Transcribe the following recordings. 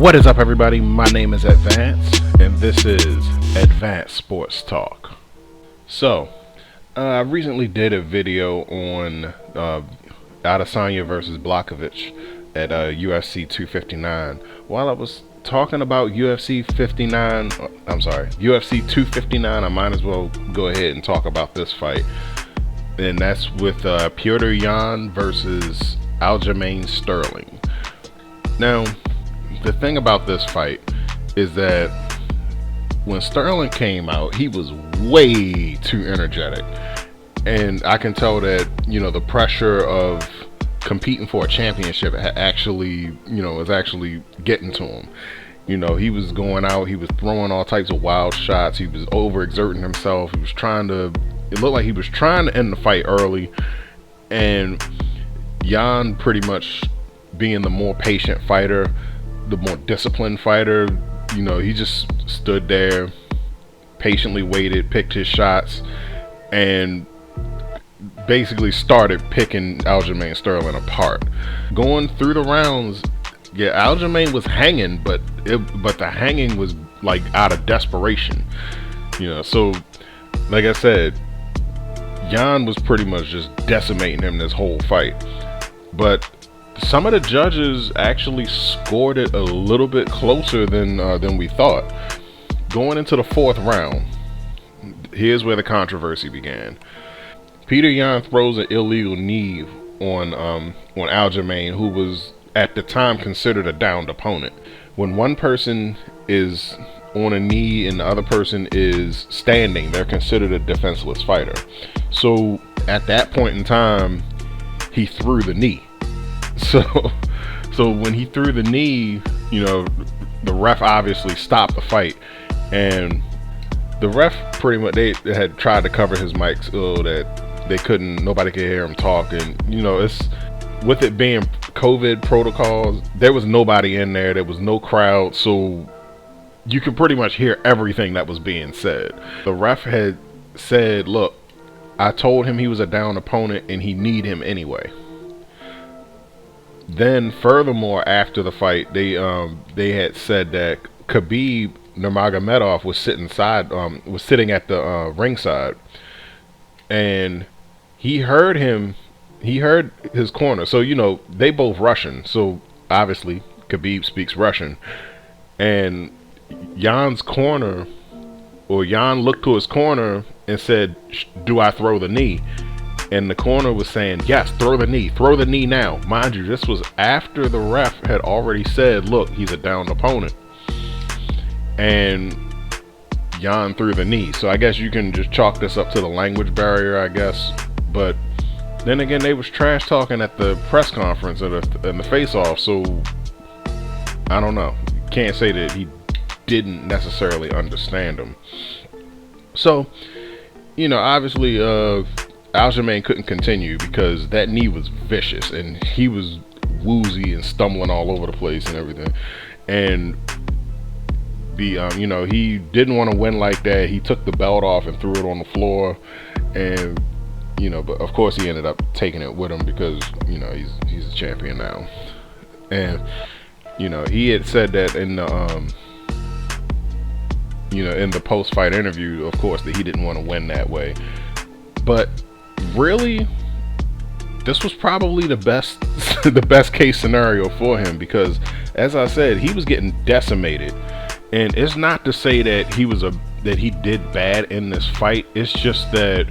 What is up, everybody? My name is Advance, and this is Advanced Sports Talk. So, I recently did a video on Adesanya versus Blachowicz at UFC 259. While I was talking about UFC 259, I might as well go ahead and talk about this fight. And that's with Petr Yan versus Aljamain Sterling. Now, the thing about this fight is that when Sterling came out, he was way too energetic. And I can tell that, the pressure of competing for a championship was actually getting to him. He was going out, he was throwing all types of wild shots, he was overexerting himself, it looked like he was trying to end the fight early. And Yan, pretty much being the more patient fighter, the more disciplined fighter, he just stood there, patiently waited, picked his shots, and basically started picking Aljamain Sterling apart. Going through the rounds, Aljamain was hanging, but the hanging was like out of desperation. So like I said, Yan was pretty much just decimating him this whole fight. But some of the judges actually scored it a little bit closer than we thought. Going into the fourth round, here's where the controversy began. Petr Yan throws an illegal knee on Aljamain, who was at the time considered a downed opponent. When one person is on a knee and the other person is standing, they're considered a defenseless fighter. So at that point in time, he threw the knee. So when he threw the knee, the ref obviously stopped the fight, and the ref pretty much, they had tried to cover his mic so that nobody could hear him talk. And it's, with it being COVID protocols, there was nobody in there, there was no crowd, so you could pretty much hear everything that was being said. The ref had said, look, I told him he was a down opponent and he need him anyway. Then furthermore, after the fight, they had said that Khabib Nurmagomedov was sitting at the ringside, and he heard his corner. So they both Russian, so obviously Khabib speaks Russian, and Yan looked to his corner and said, do I throw the knee? And the corner was saying, yes, throw the knee now. Mind you, this was after the ref had already said, look, he's a downed opponent. And Yan threw the knee. So I guess you can just chalk this up to the language barrier, I guess. But then again, they was trash talking at the press conference and the face-off. So I don't know. Can't say that he didn't necessarily understand him. So, obviously, Aljamain couldn't continue because that knee was vicious and he was woozy and stumbling all over the place and everything. And he didn't want to win like that. He took the belt off and threw it on the floor, and but of course he ended up taking it with him because he's a champion now. And he had said that in the in the post-fight interview, of course, that he didn't want to win that way. But really, this was probably the best case scenario for him, because as I said, he was getting decimated. And it's not to say that he did bad in this fight. It's just that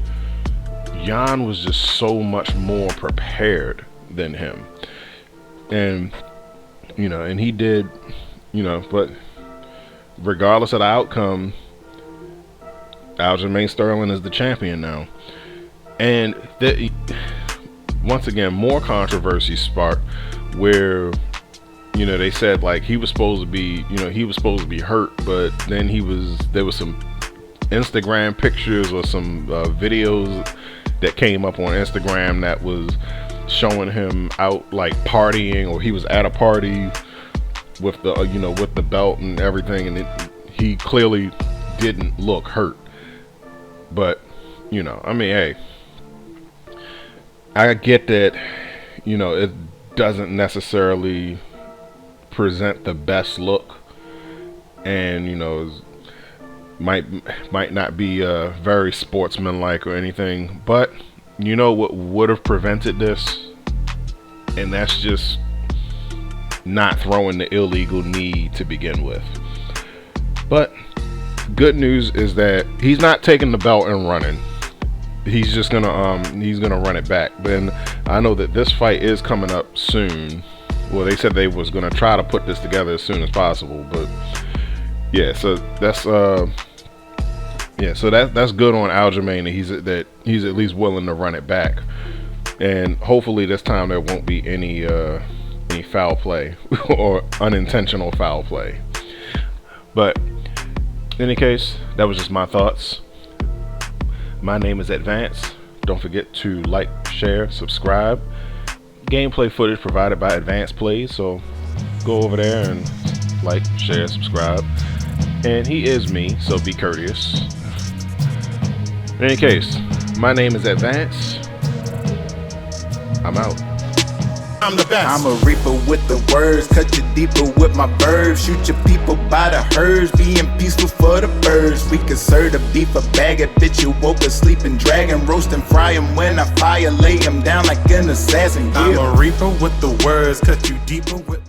Yan was just so much more prepared than him. And and he did, but regardless of the outcome, Aljamain Sterling is the champion now. And once again, more controversy sparked, where they said like he was supposed to be hurt, but then there was some Instagram pictures or some videos that came up on Instagram that was showing him out like partying, or he was at a party with the with the belt and everything, and he clearly didn't look hurt. But hey, I get that it doesn't necessarily present the best look, and you know, might not be very sportsmanlike or anything, but you know what would have prevented this, and that's just not throwing the illegal knee to begin with. But good news is that he's not taking the belt and running. He's just gonna run it back. Then I know that this fight is coming up soon. Well, they said they was gonna try to put this together as soon as possible, but yeah. So that's that's good on Aljamain, that he's at least willing to run it back, and hopefully this time there won't be any foul play or unintentional foul play. But in any case, that was just my thoughts. My name is Advance. Don't forget to like, share, subscribe. Gameplay footage provided by Advance Plays, so go over there and like, share, subscribe. And he is me, so be courteous. In any case, my name is Advance. I'm out. I'm the best. I'm a reaper with the words, cut you deeper with my verbs. Shoot your people by the herds, being peaceful for the birds. We can serve the beef, a bag of bitch. You woke a sleeping dragon, roast and fry him when I fire, lay him down like an assassin. Yeah. I'm a reaper with the words, cut you deeper with